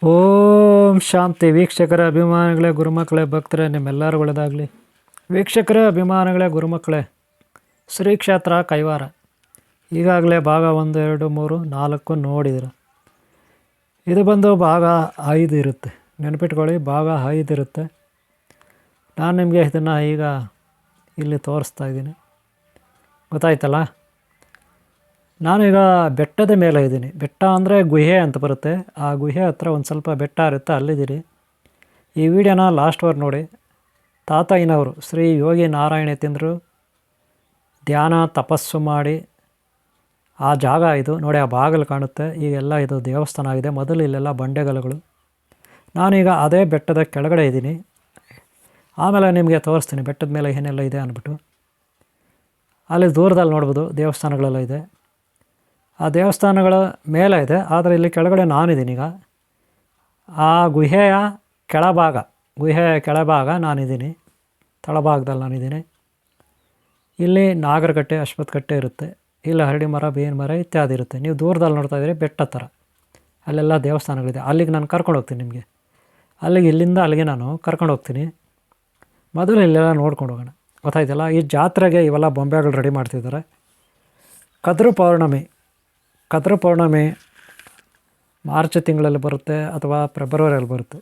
ಓಂ ಶಾಂತಿ. ವೀಕ್ಷಕರ ಅಭಿಮಾನಿಗಳೇ, ಗುರುಮಕ್ಕಳೇ, ಭಕ್ತರೇ, ನಿಮ್ಮೆಲ್ಲರೂ ಒಳ್ಳೆಯದಾಗಲಿ. ವೀಕ್ಷಕರೇ, ಅಭಿಮಾನಿಗಳೇ, ಗುರುಮಕ್ಕಳೇ, ಶ್ರೀ ಕ್ಷೇತ್ರ ಕೈವಾರ ಈಗಾಗಲೇ ಭಾಗ 1, 2, 3, 4 ನೋಡಿದ್ರು. ಇದು ಬಂದು ಭಾಗ 5 ಇರುತ್ತೆ. ನೆನಪಿಟ್ಕೊಳ್ಳಿ, ಭಾಗ 5 ಇರುತ್ತೆ. ನಾನು ನಿಮಗೆ ಇದನ್ನು ಈಗ ಇಲ್ಲಿ ತೋರಿಸ್ತಾ ಇದ್ದೀನಿ. ಗೊತ್ತಾಯ್ತಲ್ಲ? ನಾನೀಗ ಬೆಟ್ಟದ ಮೇಲೆ ಇದ್ದೀನಿ. ಬೆಟ್ಟ ಅಂದರೆ ಗುಹೆ ಅಂತ ಬರುತ್ತೆ. ಆ ಗುಹೆ ಹತ್ರ ಒಂದು ಸ್ವಲ್ಪ ಬೆಟ್ಟ ಇರುತ್ತೆ, ಅಲ್ಲಿದ್ದೀರಿ. ಈ ವಿಡಿಯೋನ ಲಾಸ್ಟ್ವರೆಗೆ ನೋಡಿ. ತಾತಯ್ಯನವರು ಶ್ರೀ ಯೋಗಿ ನಾರಾಯಣ ಯತೀಂದ್ರರು ಧ್ಯಾನ ತಪಸ್ಸು ಮಾಡಿ ಆ ಜಾಗ ಇದು ನೋಡಿ. ಆ ಬಾಗಿಲು ಕಾಣುತ್ತೆ. ಈಗೆಲ್ಲ ಇದು ದೇವಸ್ಥಾನ ಆಗಿದೆ. ಮೊದಲು ಇಲ್ಲೆಲ್ಲ ಬಂಡೆಗಲ್ಲುಗಳು. ನಾನೀಗ ಅದೇ ಬೆಟ್ಟದ ಕೆಳಗಡೆ ಇದ್ದೀನಿ. ಆಮೇಲೆ ನಿಮಗೆ ತೋರಿಸ್ತೀನಿ ಬೆಟ್ಟದ ಮೇಲೆ ಏನೆಲ್ಲ ಇದೆ ಅಂದ್ಬಿಟ್ಟು. ಅಲ್ಲಿ ದೂರದಲ್ಲಿ ನೋಡ್ಬೋದು ದೇವಸ್ಥಾನಗಳೆಲ್ಲ ಇದೆ. ಆ ದೇವಸ್ಥಾನಗಳ ಮೇಲೆ ಇದೆ, ಆದರೆ ಇಲ್ಲಿ ಕೆಳಗಡೆ ನಾನಿದ್ದೀನಿ ಈಗ. ಆ ಗುಹೆಯ ಕೆಳಭಾಗ ನಾನಿದ್ದೀನಿ. ತಳಭಾಗದಲ್ಲಿ ನಾನಿದ್ದೀನಿ. ಇಲ್ಲಿ ನಾಗರಕಟ್ಟೆ, ಅಶ್ವತ್ಥಕಟ್ಟೆ ಇರುತ್ತೆ. ಇಲ್ಲಿ ಹರಡಿ ಮರ, ಬೇವಿನ ಮರ ಇತ್ಯಾದಿ ಇರುತ್ತೆ. ನೀವು ದೂರದಲ್ಲಿ ನೋಡ್ತಾ ಇದ್ದೀರಿ ಬೆಟ್ಟ ಥರ. ಅಲ್ಲೆಲ್ಲ ದೇವಸ್ಥಾನಗಳಿದೆ. ಅಲ್ಲಿಗೆ ನಾನು ಕರ್ಕೊಂಡು ಹೋಗ್ತೀನಿ ನಿಮಗೆ. ಇಲ್ಲಿಂದ ಅಲ್ಲಿಗೆ ನಾನು ಕರ್ಕೊಂಡು ಹೋಗ್ತೀನಿ. ಮೊದಲು ಇಲ್ಲೆಲ್ಲ ನೋಡ್ಕೊಂಡು ಹೋಗೋಣ. ಗೊತ್ತಾಯ್ತಲ್ಲ? ಈ ಜಾತ್ರೆಗೆ ಇವೆಲ್ಲ ಬೊಂಬೆಗಳು ರೆಡಿ ಮಾಡ್ತಿದ್ದಾರೆ. ಕದ್ರು ಪೌರ್ಣಮಿ ಮಾರ್ಚ್ ತಿಂಗಳಲ್ಲಿ ಬರುತ್ತೆ ಅಥವಾ ಫೆಬ್ರವರಿಯಲ್ಲಿ ಬರುತ್ತೆ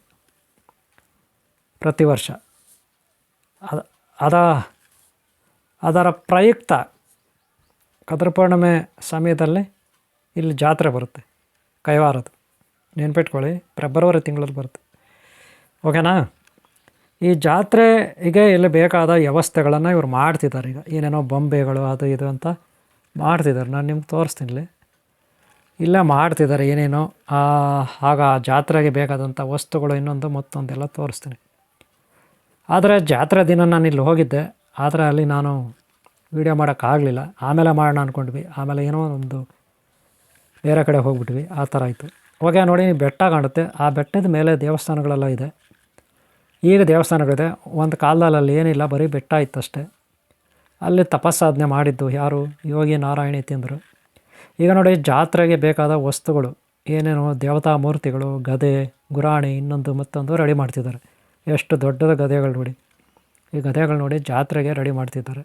ಪ್ರತಿ ವರ್ಷ. ಅದರ ಪ್ರಯುಕ್ತ ಕದ್ರು ಪೌರ್ಣಮಿ ಸಮಯದಲ್ಲಿ ಇಲ್ಲಿ ಜಾತ್ರೆ ಬರುತ್ತೆ ಕೈವಾರದ್ದು. ನೆನ್ಪಿಟ್ಕೊಳ್ಳಿ, ಫೆಬ್ರವರಿ ತಿಂಗಳಲ್ಲಿ ಬರುತ್ತೆ. ಓಕೆನಾ? ಈ ಜಾತ್ರೆಗೆ ಇಲ್ಲಿ ಬೇಕಾದ ವ್ಯವಸ್ಥೆಗಳನ್ನು ಇವರು ಮಾಡ್ತಿದ್ದಾರೆ. ಈಗ ಏನೇನೋ ಬೊಂಬೆಗಳು ಅದು ಇದು ಅಂತ ಮಾಡ್ತಿದ್ದಾರೆ. ನಾನು ನಿಮ್ಗೆ ತೋರಿಸ್ತೀನಿ. ಇಲ್ಲೇ ಮಾಡ್ತಿದ್ದಾರೆ ಏನೇನೋ. ಆಗ ಜಾತ್ರೆಗೆ ಬೇಕಾದಂಥ ವಸ್ತುಗಳು ಇನ್ನೊಂದು ಮತ್ತೊಂದೆಲ್ಲ ತೋರಿಸ್ತೀನಿ. ಆದರೆ ಜಾತ್ರೆ ದಿನ ನಾನು ಇಲ್ಲಿ ಹೋಗಿದ್ದೆ, ಆದರೆ ಅಲ್ಲಿ ನಾನು ವೀಡಿಯೋ ಮಾಡೋಕ್ಕಾಗಲಿಲ್ಲ. ಆಮೇಲೆ ಮಾಡೋಣ ಅಂದ್ಕೊಂಡ್ವಿ. ಆಮೇಲೆ ಏನೋ ಒಂದು ಬೇರೆ ಕಡೆ ಹೋಗ್ಬಿಟ್ವಿ. ಆ ಥರ ಆಯಿತು. ಹೋಗಿ ನೋಡಿ, ಬೆಟ್ಟ ಕಾಣುತ್ತೆ. ಆ ಬೆಟ್ಟದ ಮೇಲೆ ದೇವಸ್ಥಾನಗಳೆಲ್ಲ ಇದೆ. ಈಗ ದೇವಸ್ಥಾನಗಳಿದೆ. ಒಂದು ಕಾಲದಲ್ಲಿ ಅಲ್ಲಿ ಏನಿಲ್ಲ, ಬರೀ ಬೆಟ್ಟ ಇತ್ತಷ್ಟೇ. ಅಲ್ಲಿ ತಪಸ್ಸಾಧನೆ ಮಾಡಿದ್ದು ಯಾರು? ಯೋಗಿ ನಾರಾಯಣ ಯತೀಂದ್ರರು. ಈಗ ನೋಡಿ, ಜಾತ್ರೆಗೆ ಬೇಕಾದ ವಸ್ತುಗಳು ಏನೇನೋ ದೇವತಾ ಮೂರ್ತಿಗಳು, ಗದೆ, ಗುರಾಣಿ, ಇನ್ನೊಂದು ಮತ್ತೊಂದು ರೆಡಿ ಮಾಡ್ತಿದ್ದಾರೆ. ಎಷ್ಟು ದೊಡ್ಡದ ಗದೆಗಳು ನೋಡಿ. ಈ ಗದೆಗಳು ನೋಡಿ ಜಾತ್ರೆಗೆ ರೆಡಿ ಮಾಡ್ತಿದ್ದಾರೆ.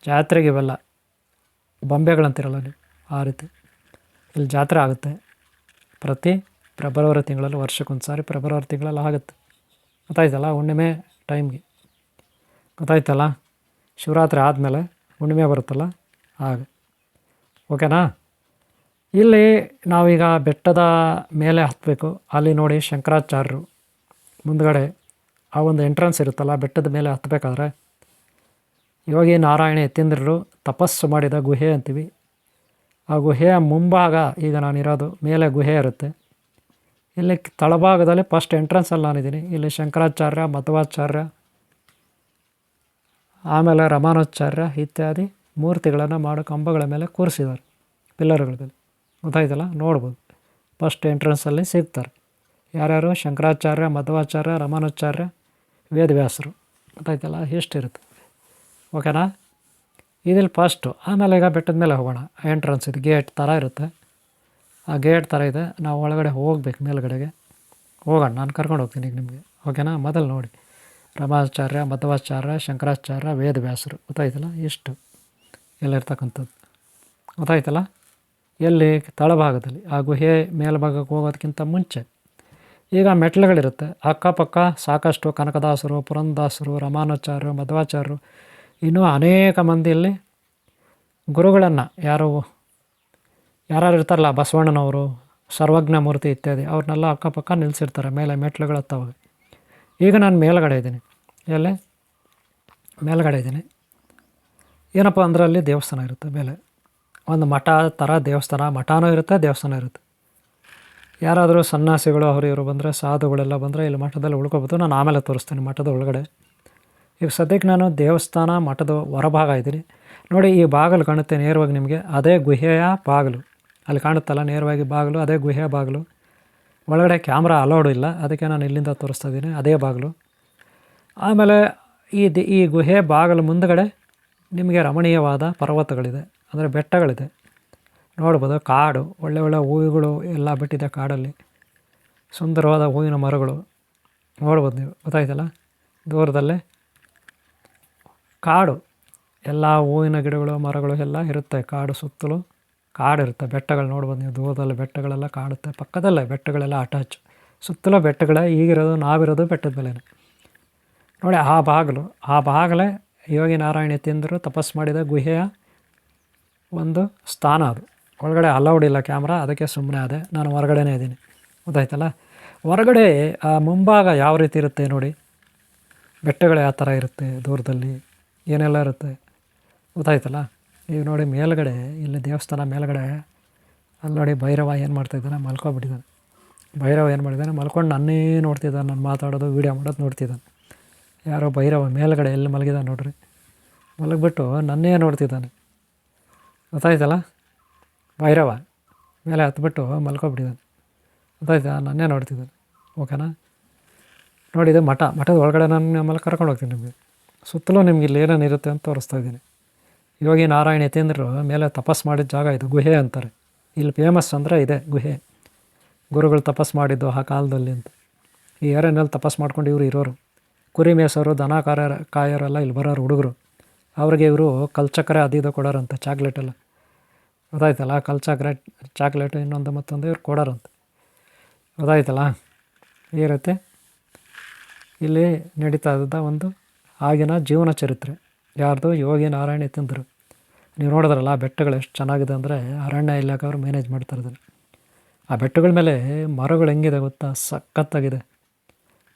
ಜಾತ್ರೆಗೆ ಇವೆಲ್ಲ ಬೊಂಬೆಗಳಂತಿರಲ್ಲ ನೀವು, ಆ ರೀತಿ ಇಲ್ಲಿ ಜಾತ್ರೆ ಆಗುತ್ತೆ ಪ್ರತಿ ಫೆಬ್ರವರಿ ತಿಂಗಳಲ್ಲಿ. ವರ್ಷಕ್ಕೊಂದು ಸಾರಿ ಫೆಬ್ರವರಿ ತಿಂಗಳಲ್ಲಿ ಆಗುತ್ತೆ. ಗೊತ್ತಾಯ್ತಲ್ಲ? ಹುಣ್ಣಿಮೆ ಟೈಮ್ಗೆ. ಗೊತ್ತಾಯ್ತಲ್ಲ? ಶಿವರಾತ್ರಿ ಆದಮೇಲೆ ಹುಣ್ಣಿಮೆ ಬರುತ್ತಲ್ಲ, ಹಾಗೆ. ಓಕೆನಾ? ಇಲ್ಲಿ ನಾವೀಗ ಬೆಟ್ಟದ ಮೇಲೆ ಹತ್ತಬೇಕು. ಅಲ್ಲಿ ನೋಡಿ ಶಂಕರಾಚಾರ್ಯರು ಮುಂದ್ಗಡೆ ಆ ಒಂದು ಎಂಟ್ರೆನ್ಸ್ ಇರುತ್ತಲ್ಲ, ಬೆಟ್ಟದ ಮೇಲೆ ಹತ್ತಬೇಕಾದ್ರೆ ಯೋಗಿ ನಾರಾಯಣ ಯತೀಂದ್ರರು ತಪಸ್ಸು ಮಾಡಿದ ಗುಹೆ ಅಂತೀವಿ. ಆ ಗುಹೆಯ ಮುಂಭಾಗ ಈಗ ನಾನಿರೋದು. ಮೇಲೆ ಗುಹೆ ಇರುತ್ತೆ. ಇಲ್ಲಿ ತಳಭಾಗದಲ್ಲಿ ಫಸ್ಟ್ ಎಂಟ್ರೆನ್ಸಲ್ಲಿ ನಾನಿದ್ದೀನಿ. ಇಲ್ಲಿ ಶಂಕರಾಚಾರ್ಯ, ಮಧ್ವಾಚಾರ್ಯ, ಆಮೇಲೆ ರಮಾನಾಚಾರ್ಯ ಇತ್ಯಾದಿ ಮೂರ್ತಿಗಳನ್ನು ಮಾಡೋ ಕಂಬಗಳ ಮೇಲೆ ಕೂರಿಸಿದ್ದಾರೆ, ಪಿಲ್ಲರ್ಗಳ ಮೇಲೆ. ಗೊತ್ತಾಯ್ತಲ್ಲ? ನೋಡ್ಬೋದು. ಫಸ್ಟ್ ಎಂಟ್ರೆನ್ಸಲ್ಲಿ ಸಿಗ್ತಾರೆ ಯಾರ್ಯಾರು? ಶಂಕರಾಚಾರ್ಯ, ಮಧ್ವಾಚಾರ್ಯ, ರಮಾನಾಚಾರ್ಯ, ವೇದವ್ಯಾಸರು. ಗೊತ್ತಾಯ್ತಲ್ಲ? ಎಷ್ಟಿರುತ್ತೆ. ಓಕೆನಾ? ಇದಿಲ್ಲಿ ಫಸ್ಟು. ಆಮೇಲೆ ಈಗ ಬೆಟ್ಟದ ಮೇಲೆ ಹೋಗೋಣ. ಎಂಟ್ರೆನ್ಸ್ ಇದು ಗೇಟ್ ಥರ ಇರುತ್ತೆ. ಆ ಗೇಟ್ ಥರ ಇದೆ. ನಾವು ಒಳಗಡೆ ಹೋಗ್ಬೇಕು. ಮೇಲ್ಗಡೆಗೆ ಹೋಗೋಣ. ನಾನು ಕರ್ಕೊಂಡು ಹೋಗ್ತೀನಿ ಈಗ ನಿಮಗೆ. ಓಕೆನಾ? ಮೊದಲು ನೋಡಿ, ರಮಾಚಾರ್ಯ, ಮಧ್ವಾಚಾರ್ಯ, ಶಂಕರಾಚಾರ್ಯ, ವೇದವ್ಯಾಸರು. ಗೊತ್ತಾಯ್ತಲ್ಲ? ಇಷ್ಟು ಎಲ್ಲ ಇರ್ತಕ್ಕಂಥದ್ದು. ಗೊತ್ತಾಯ್ತಲ್ಲ? ಎಲ್ಲಿ? ತಳಭಾಗದಲ್ಲಿ. ಆ ಗುಹೆ ಮೇಲ್ಭಾಗಕ್ಕೆ ಹೋಗೋದಕ್ಕಿಂತ ಮುಂಚೆ ಈಗ ಮೆಟ್ಲುಗಳಿರುತ್ತೆ. ಅಕ್ಕಪಕ್ಕ ಸಾಕಷ್ಟು ಕನಕದಾಸರು, ಪುರಂದಾಸರು, ರಮಾನಾಚಾರ್ಯರು, ಮಧ್ವಾಚಾರ್ಯರು, ಇನ್ನೂ ಅನೇಕ ಮಂದಿ ಇಲ್ಲಿ ಗುರುಗಳನ್ನು ಯಾರು ಇರ್ತಾರಲ್ಲ, ಬಸವಣ್ಣನವರು, ಸರ್ವಜ್ಞ ಮೂರ್ತಿ ಇತ್ಯಾದಿ, ಅವ್ರನ್ನೆಲ್ಲ ಅಕ್ಕಪಕ್ಕ ನಿಲ್ಲಿಸಿರ್ತಾರೆ ಮೇಲೆ ಮೆಟ್ಲುಗಳು ಹತ್ತವಾಗ. ಈಗ ನಾನು ಮೇಲ್ಗಡೆ ಇದ್ದೀನಿ. ಎಲ್ಲೇ? ಮೇಲ್ಗಡೆ ಇದ್ದೀನಿ. ಏನಪ್ಪ ಅಂದ್ರೆ ಅಲ್ಲಿ ದೇವಸ್ಥಾನ ಇರುತ್ತೆ. ಮೇಲೆ ಒಂದು ಮಠ ಥರ ದೇವಸ್ಥಾನ. ಮಠನೂ ಇರುತ್ತೆ, ದೇವಸ್ಥಾನ ಇರುತ್ತೆ. ಯಾರಾದರೂ ಸನ್ಯಾಸಿಗಳು ಅವರು ಇವರು ಬಂದರೆ, ಸಾಧುಗಳೆಲ್ಲ ಬಂದರೆ ಇಲ್ಲಿ ಮಠದಲ್ಲಿ ಉಳ್ಕೊಬೋದು. ನಾನು ಆಮೇಲೆ ತೋರಿಸ್ತೀನಿ ಮಠದ ಒಳಗಡೆ. ಈಗ ಸದ್ಯಕ್ಕೆ ನಾನು ದೇವಸ್ಥಾನ ಮಠದ ಹೊರಭಾಗ ಇದ್ದೀನಿ. ನೋಡಿ, ಈ ಬಾಗಿಲು ಕಾಣುತ್ತೆ ನೇರವಾಗಿ ನಿಮಗೆ. ಅದೇ ಗುಹೆಯ ಬಾಗಿಲು. ಅಲ್ಲಿ ಕಾಣುತ್ತಲ್ಲ ನೇರವಾಗಿ ಬಾಗಿಲು, ಅದೇ ಗುಹೆಯ ಬಾಗಿಲು. ಒಳಗಡೆ ಕ್ಯಾಮ್ರಾ ಅಲೌಡ್ ಇಲ್ಲ, ಅದಕ್ಕೆ ನಾನು ಇಲ್ಲಿಂದ ತೋರಿಸ್ತಾ ಇದ್ದೀನಿ. ಅದೇ ಬಾಗಿಲು. ಆಮೇಲೆ ಈ ಗುಹೆ ಬಾಗಿಲು ಮುಂದುಗಡೆ ನಿಮಗೆ ರಮಣೀಯವಾದ ಪರ್ವತಗಳಿದೆ, ಅಂದರೆ ಬೆಟ್ಟಗಳಿದೆ. ನೋಡ್ಬೋದು. ಕಾಡು, ಒಳ್ಳೆ ಒಳ್ಳೆ ಹೂವುಗಳು ಎಲ್ಲ ಬಿಟ್ಟಿದೆ ಕಾಡಲ್ಲಿ. ಸುಂದರವಾದ ಹೂವಿನ ಮರಗಳು ನೋಡ್ಬೋದು ನೀವು, ಗೊತ್ತಾಯ್ತಲ್ಲ. ದೂರದಲ್ಲೇ ಕಾಡು, ಎಲ್ಲ ಹೂವಿನ ಗಿಡಗಳು ಮರಗಳು ಎಲ್ಲ ಇರುತ್ತೆ. ಕಾಡು ಸುತ್ತಲೂ ಕಾಡಿರುತ್ತೆ. ಬೆಟ್ಟಗಳು ನೋಡ್ಬೋದು ನೀವು, ದೂರದಲ್ಲಿ ಬೆಟ್ಟಗಳೆಲ್ಲ ಕಾಡುತ್ತೆ. ಪಕ್ಕದಲ್ಲೇ ಬೆಟ್ಟಗಳೆಲ್ಲ ಅಟ್ಯಾಚ್, ಸುತ್ತಲೂ ಬೆಟ್ಟಗಳೇ. ಈಗಿರೋದು ನಾವಿರೋದು ಬೆಟ್ಟದ ಮೇಲೆನೆ ನೋಡಿ. ಆ ಬಾಗಲೇ ಯೋಗಿ ನಾರಾಯಣ ಯತೀಂದ್ರರು ತಪಸ್ಸು ಮಾಡಿದ ಗುಹೆಯ ಒಂದು ಸ್ಥಾನ ಅದು. ಒಳಗಡೆ ಅಲೌಡ್ ಇಲ್ಲ ಕ್ಯಾಮ್ರಾ, ಅದಕ್ಕೆ ಸುಮ್ಮನೆ ಅದೇ, ನಾನು ಹೊರಗಡೆನೇ ಇದ್ದೀನಿ, ಗೊತ್ತಾಯ್ತಲ್ಲ. ಹೊರಗಡೆ ಆ ಮುಂಭಾಗ ಯಾವ ರೀತಿ ಇರುತ್ತೆ ನೋಡಿ, ಬೆಟ್ಟಗಳು ಯಾವ ಥರ ಇರುತ್ತೆ, ದೂರದಲ್ಲಿ ಏನೆಲ್ಲ ಇರುತ್ತೆ, ಗೊತ್ತಾಯ್ತಲ್ಲ. ಈಗ ನೋಡಿ ಮೇಲ್ಗಡೆ, ಇಲ್ಲಿ ದೇವಸ್ಥಾನ ಮೇಲ್ಗಡೆ ಅಲ್ಲಿ ನೋಡಿ ಭೈರವ ಏನು ಮಾಡ್ತಾಯಿದ್ದಾನೆ, ಮಲ್ಕೊಬಿಟ್ಟಿದ್ದಾನೆ. ಭೈರವ ಏನು ಮಾಡಿದ್ದಾನೆ, ಮಲ್ಕೊಂಡು ನನ್ನೇ ನೋಡ್ತಿದ್ದಾನೆ, ನಾನು ಮಾತಾಡೋದು ವೀಡಿಯೋ ಮಾಡೋದು ನೋಡ್ತಿದ್ದಾನೆ. ಯಾರೋ ಭೈರವ ಮೇಲ್ಗಡೆ ಎಲ್ಲಿ ಮಲಗಿದ್ದಾನೆ ನೋಡ್ರಿ, ಮಲಗಿಬಿಟ್ಟು ನನ್ನೇ ನೋಡ್ತಿದ್ದಾನೆ, ಗೊತ್ತಾಯ್ತಲ್ಲ. ಭೈರವ ಮೇಲೆ ಹತ್ಬಿಟ್ಟು ಮಲ್ಕೊಬಿಟ್ಟಿದ್ದಾನೆ, ಗೊತ್ತಾಯ್ತಾ, ನನ್ನೇ ನೋಡ್ತಿದ್ದಾನೆ. ಓಕೆನಾ. ನೋಡಿ ಇದು ಮಠದ ಒಳಗಡೆ ನಾನು ಆಮೇಲೆ ಕರ್ಕೊಂಡು ಹೋಗ್ತೀನಿ ನಿಮಗೆ. ಸುತ್ತಲೂ ನಿಮ್ಗೆ ಇಲ್ಲಿ ಏನೇನು ಇರುತ್ತೆ ಅಂತ ತೋರಿಸ್ತಾ ಇದ್ದೀನಿ. ಯೋಗಿ ನಾರಾಯಣ ಯತೀಂದ್ರರು ಮೇಲೆ ತಪಸ್ಸು ಮಾಡಿದ ಜಾಗ ಇದು, ಗುಹೆ ಅಂತಾರೆ. ಇಲ್ಲಿ ಫೇಮಸ್ ಅಂದರೆ ಇದೆ ಗುಹೆ, ಗುರುಗಳು ತಪಸ್ಸು ಮಾಡಿದ್ದು ಆ ಕಾಲದಲ್ಲಿ ಅಂತ. ಈ ಏರಿಯಾನಲ್ಲಿ ತಪಸ್ಸು ಮಾಡ್ಕೊಂಡು ಇವರು ಇರೋರು. ಕುರಿ ಮೇಸೋರು, ದನ ಕಾಯೋರೆಲ್ಲ ಇಲ್ಲಿ ಬರೋರು ಹುಡುಗರು. ಅವ್ರಿಗೆ ಇವರು ಕಲ್ಚಕ್ರೆ ಅದು ಕೊಡೋರಂತೆ, ಚಾಕ್ಲೇಟೆಲ್ಲ, ಗೊತ್ತಾಯ್ತಲ್ಲ. ಚಾಕ್ಲೇಟು ಇನ್ನೊಂದು ಮತ್ತೊಂದು ಇವ್ರು ಕೊಡೋರಂತೆ, ಗೊತ್ತಾಯ್ತಲ್ಲ. ಈ ರೀತಿ ಇಲ್ಲಿ ನಡೀತಾ ಇದ್ದ ಒಂದು ಆಗಿನ ಜೀವನ ಚರಿತ್ರೆ ಯಾರ್ದು, ಯೋಗಿ ನಾರಾಯಣ ಯತೀಂದ್ರರು. ನೀವು ನೋಡಿದ್ರಲ್ಲ ಬೆಟ್ಟಗಳು ಎಷ್ಟು ಚೆನ್ನಾಗಿದೆ ಅಂದರೆ, ಅರಣ್ಯ ಇಲಾಖೆ ಅವರು ಮ್ಯಾನೇಜ್ ಮಾಡ್ತಾರೆ ಅದನ್ನು. ಆ ಬೆಟ್ಟಗಳ ಮೇಲೆ ಮರಗಳು ಹೆಂಗಿದೆ ಗೊತ್ತಾ, ಸಖತ್ತಾಗಿದೆ.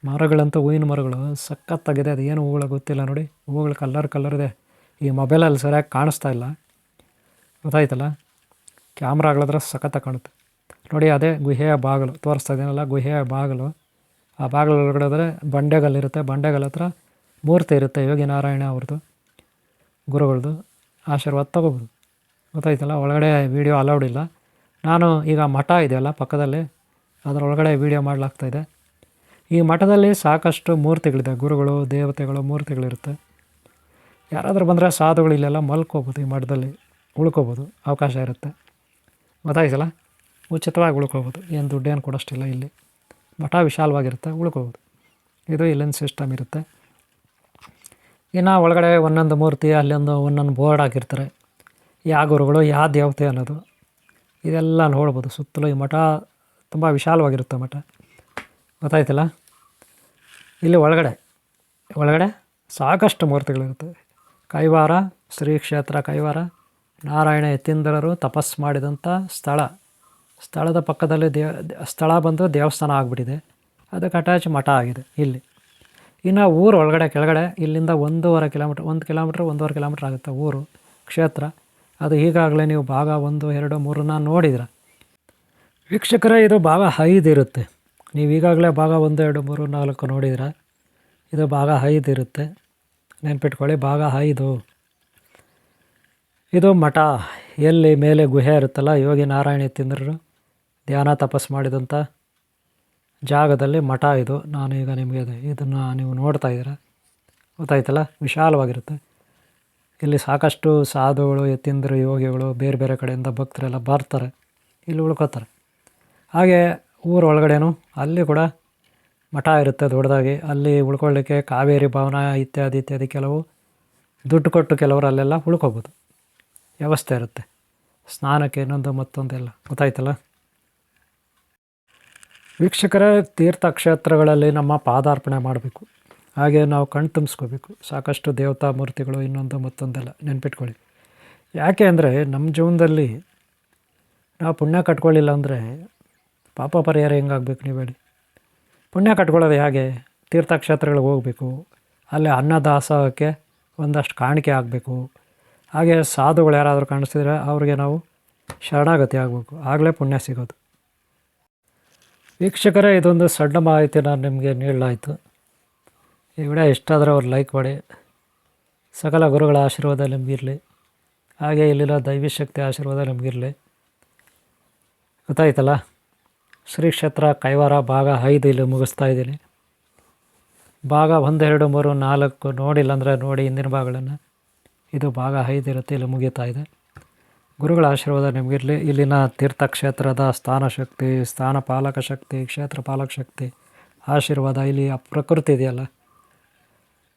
ಮರಗಳಂತೂ ಹೂವಿನ ಮರಗಳು ಸಖತ್ತಾಗಿದೆ. ಅದು ಏನು ಹೂಗಳು ಗೊತ್ತಿಲ್ಲ ನೋಡಿ, ಹೂಗಳು ಕಲರ್ ಇದೆ. ಈ ಮೊಬೈಲಲ್ಲಿ ಸರಿಯಾಗಿ ಕಾಣಿಸ್ತಾ ಇಲ್ಲ, ಗೊತ್ತಾಯ್ತಲ್ಲ. ಕ್ಯಾಮ್ರಾಗಳಾದ್ರೆ ಸಖತ್ತಾಗಿ ಕಾಣುತ್ತೆ ನೋಡಿ. ಅದೇ ಗುಹೆಯ ಬಾಗಿಲು ತೋರಿಸ್ತಾ ಇದ್ದೀನಲ್ಲ, ಗುಹೆಯ ಬಾಗಿಲು. ಆ ಬಾಗಿಲು ಒಳಗಡೆ ಹೋದರೆ ಬಂಡೆಗಲ್ಲಿರುತ್ತೆ. ಬಂಡೆಗಲ್ಲ ಹತ್ರ ಮೂರ್ತಿ ಇರುತ್ತೆ, ಯೋಗಿ ನಾರಾಯಣ ಅವ್ರದ್ದು, ಗುರುಗಳದ್ದು. ಆಶೀರ್ವಾದ ತೊಗೋಬೋದು, ಗೊತ್ತಾಯ್ತಲ್ಲ. ಒಳಗಡೆ ವೀಡಿಯೋ ಅಲೌಡ್ ಇಲ್ಲ. ನಾನು ಈಗ ಮಠ ಇದೆಯಲ್ಲ ಪಕ್ಕದಲ್ಲಿ, ಅದರೊಳಗಡೆ ವೀಡಿಯೋ ಮಾಡಲಾಗ್ತಾಯಿದೆ. ಈ ಮಠದಲ್ಲಿ ಸಾಕಷ್ಟು ಮೂರ್ತಿಗಳಿದೆ, ಗುರುಗಳು ದೇವತೆಗಳು ಮೂರ್ತಿಗಳಿರುತ್ತೆ. ಯಾರಾದರೂ ಬಂದರೆ ಸಾಧುಗಳು ಇಲ್ಲೆಲ್ಲ ಮಲ್ಕೋಬೋದು, ಈ ಮಠದಲ್ಲಿ ಉಳ್ಕೋಬೋದು, ಅವಕಾಶ ಇರುತ್ತೆ, ಗೊತ್ತಾಯ್ತಲ್ಲ. ಉಚಿತವಾಗಿ ಉಳ್ಕೋಬೋದು, ಏನು ದುಡ್ಡೇನು ಕೊಡೋಷ್ಟಿಲ್ಲ. ಇಲ್ಲಿ ಮಠ ವಿಶಾಲವಾಗಿರುತ್ತೆ, ಉಳ್ಕೋಬೋದು. ಇದು ಇಲ್ಲಿನ ಸಿಸ್ಟಮ್ ಇರುತ್ತೆ. ಇನ್ನು ಒಳಗಡೆ ಒಂದೊಂದು ಮೂರ್ತಿ, ಒಂದೊಂದು ಬೋರ್ಡ್ ಹಾಕಿರ್ತಾರೆ, ಯಾವ ಗುರುಗಳು ಯಾವ ದೇವತೆ ಅನ್ನೋದು, ಇದೆಲ್ಲ ನೋಡ್ಬೋದು. ಸುತ್ತಲೂ ಈ ಮಠ ತುಂಬ ವಿಶಾಲವಾಗಿರುತ್ತೆ ಮಠ, ಗೊತ್ತಾಯ್ತಲ್ಲ. ಇಲ್ಲಿ ಒಳಗಡೆ ಸಾಕಷ್ಟು ಮೂರ್ತಿಗಳಿರುತ್ತೆ. ಕೈವಾರ ಶ್ರೀ ಕ್ಷೇತ್ರ ಕೈವಾರ ನಾರಾಯಣ ಯತೀಂದ್ರರು ತಪಸ್ಸು ಮಾಡಿದಂಥ ಸ್ಥಳದ ಪಕ್ಕದಲ್ಲಿ ಸ್ಥಳ ಬಂದು ದೇವಸ್ಥಾನ ಆಗಿಬಿಟ್ಟಿದೆ, ಅದಕ್ಕೆ ಅಟ್ಯಾಚ್ ಮಠ ಆಗಿದೆ ಇಲ್ಲಿ. ಇನ್ನು ಊರು ಒಳಗಡೆ ಕೆಳಗಡೆ ಇಲ್ಲಿಂದ 1.5 ಕಿಲೋಮೀಟ್ರ್, 1.5 ಕಿಲೋಮೀಟ್ರ್ ಆಗುತ್ತೆ ಊರು ಕ್ಷೇತ್ರ. ಅದು ಈಗಾಗಲೇ ನೀವು ಭಾಗ 1, 2, 3 ನೋಡಿದಿರ ವೀಕ್ಷಕರೇ. ಇದು ಭಾಗ 5 ಇರುತ್ತೆ. ನೀವು ಈಗಾಗಲೇ ಭಾಗ 1, 2, 3, 4 ನೋಡಿದಿರ. ಇದು ಭಾಗ 5 ಇರುತ್ತೆ, ನೆನ್ಪಿಟ್ಕೊಳ್ಳಿ, ಭಾಗ 5. ಇದು ಮಠ, ಎಲ್ಲಿ ಮೇಲೆ ಗುಹೆ ಇರುತ್ತಲ್ಲ, ಯೋಗಿ ನಾರಾಯಣ ಯತೀಂದ್ರರು ಧ್ಯಾನ ತಪಸ್ಸು ಮಾಡಿದಂಥ ಜಾಗದಲ್ಲಿ ಮಠ ಇದು. ನಾನು ಈಗ ನಿಮಗೆ ಇದನ್ನು ನೀವು ನೋಡ್ತಾ ಇದ್ದೀರ, ಗೊತ್ತಾಯ್ತಲ್ಲ. ವಿಶಾಲವಾಗಿರುತ್ತೆ. ಇಲ್ಲಿ ಸಾಕಷ್ಟು ಸಾಧುಗಳು, ಯತೀಂದ್ರ ಯೋಗಿಗಳು, ಬೇರೆ ಬೇರೆ ಕಡೆಯಿಂದ ಭಕ್ತರೆಲ್ಲ ಬರ್ತಾರೆ, ಇಲ್ಲಿ ಉಳ್ಕೋತಾರೆ. ಹಾಗೆ ಊರೊಳಗಡೆನೂ ಅಲ್ಲಿ ಕೂಡ ಮಠ ಇರುತ್ತೆ ದೊಡ್ಡದಾಗಿ. ಅಲ್ಲಿ ಉಳ್ಕೊಳ್ಳಿಕ್ಕೆ ಕಾವೇರಿ ಭವನ ಇತ್ಯಾದಿ ಕೆಲವು ದುಡ್ಡು ಕೊಟ್ಟು ಕೆಲವರು ಅಲ್ಲೆಲ್ಲ ಉಳ್ಕೋಬೋದು, ವ್ಯವಸ್ಥೆ ಇರುತ್ತೆ. ಸ್ನಾನಕ್ಕೆ ಇನ್ನೊಂದು ಮತ್ತೊಂದೆಲ್ಲ, ಗೊತ್ತಾಯ್ತಲ್ಲ. ವೀಕ್ಷಕರೇ, ತೀರ್ಥಕ್ಷೇತ್ರಗಳಲ್ಲಿ ನಮ್ಮ ಪಾದಾರ್ಪಣೆ ಮಾಡಬೇಕು, ಹಾಗೆ ನಾವು ಕಣ್ಣು ತುಂಬಿಸ್ಕೋಬೇಕು. ಸಾಕಷ್ಟು ದೇವತಾ ಮೂರ್ತಿಗಳು ಇನ್ನೊಂದು ಮತ್ತೊಂದೆಲ್ಲ ನೆನ್ಪಿಟ್ಕೊಳ್ಳಿ. ಯಾಕೆ ಅಂದರೆ ನಮ್ಮ ಜೀವನದಲ್ಲಿ ನಾವು ಪುಣ್ಯ ಕಟ್ಕೊಳ್ಳಿಲ್ಲ ಅಂದರೆ ಪಾಪ ಪರಿಹಾರ ಹೆಂಗಾಗಬೇಕು ನೀವು ಹೇಳಿ. ಪುಣ್ಯ ಕಟ್ಕೊಳ್ಳೋದು ಹೇಗೆ? ತೀರ್ಥಕ್ಷೇತ್ರಗಳಿಗೆ ಹೋಗಬೇಕು, ಅಲ್ಲಿ ಅನ್ನದಾಸೋಹಕ್ಕೆ ಒಂದಷ್ಟು ಕಾಣಿಕೆ ಆಗಬೇಕು. ಹಾಗೆ ಸಾಧುಗಳು ಯಾರಾದರೂ ಕಾಣಿಸ್ತಿದ್ರೆ ಅವ್ರಿಗೆ ನಾವು ಶರಣಾಗತಿ ಆಗಬೇಕು, ಆಗಲೇ ಪುಣ್ಯ ಸಿಗೋದು. ವೀಕ್ಷಕರೇ, ಇದೊಂದು ಸಣ್ಣ ಮಾಹಿತಿ ನಾನು ನಿಮಗೆ ನೀಡಲಾಯಿತು. ಈ ವಿಡಿಯೋ ಇಷ್ಟ ಆದರೆ ಅವ್ರು ಲೈಕ್ ಮಾಡಿ. ಸಕಲ ಗುರುಗಳ ಆಶೀರ್ವಾದ ನಿಮಗಿರಲಿ, ಹಾಗೆ ಇಲ್ಲಿನ ದೈವಿ ಶಕ್ತಿ ಆಶೀರ್ವಾದ ನಿಮಗಿರಲಿ, ಗೊತ್ತಾಯ್ತಲ್ಲ. ಶ್ರೀ ಕ್ಷೇತ್ರ ಕೈವಾರ ಭಾಗ 5 ಇಲ್ಲಿ ಮುಗಿಸ್ತಾ ಇದ್ದೀನಿ. ಭಾಗ 1, 2, 3, 4 ನೋಡಿಲ್ಲ ಅಂದರೆ ನೋಡಿ ಹಿಂದಿನ ಭಾಗಗಳನ್ನು. ಇದು ಭಾಗ 5 ಇರುತ್ತೆ, ಇಲ್ಲಿ ಮುಗೀತಾ ಇದೆ. ಗುರುಗಳ ಆಶೀರ್ವಾದ ನಿಮಗಿರಲಿ. ಇಲ್ಲಿನ ತೀರ್ಥಕ್ಷೇತ್ರದ ಸ್ಥಾನ ಶಕ್ತಿ, ಸ್ಥಾನ ಪಾಲಕ ಶಕ್ತಿ, ಕ್ಷೇತ್ರ ಪಾಲಕ ಶಕ್ತಿ ಆಶೀರ್ವಾದ, ಇಲ್ಲಿ ಆ ಪ್ರಕೃತಿ ಇದೆಯಲ್ಲ,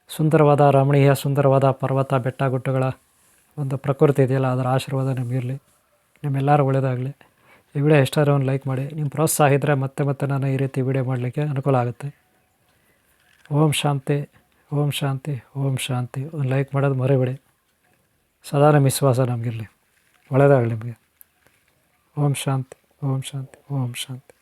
ಸುಂದರವಾದ ರಮಣೀಯ ಸುಂದರವಾದ ಪರ್ವತ ಬೆಟ್ಟ ಗುಡ್ಡಗಳ ಒಂದು ಪ್ರಕೃತಿ ಇದೆಯಲ್ಲ, ಅದರ ಆಶೀರ್ವಾದ ನಿಮಗಿರಲಿ. ನಿಮ್ಮೆಲ್ಲರೂ ಒಳ್ಳೆಯದಾಗಲಿ. ಈ ವಿಡಿಯೋ ಇಷ್ಟಾದ್ರೆ ಒಂದು ಲೈಕ್ ಮಾಡಿ. ನಿಮ್ಮ ಪ್ರೋತ್ಸಾಹ ಇದ್ದರೆ ಮತ್ತೆ ಮತ್ತೆ ನಾನು ಈ ರೀತಿ ವಿಡಿಯೋ ಮಾಡಲಿಕ್ಕೆ ಅನುಕೂಲ ಆಗುತ್ತೆ. ಓಂ ಶಾಂತಿ, ಓಂ ಶಾಂತಿ, ಓಂ ಶಾಂತಿ. ಒಂದು ಲೈಕ್ ಮಾಡೋದು ಮರಿಬೇಡಿ. ಸದಾ ನಮ್ಮ ವಿಶ್ವಾಸ ನಮಗಿರಲಿ. ಒಳ್ಳೆಯದಾಗಲಿ ನಿಮಗೆ. ಓಂ ಶಾಂತಿ, ಓಂ ಶಾಂತಿ, ಓಂ ಶಾಂತಿ.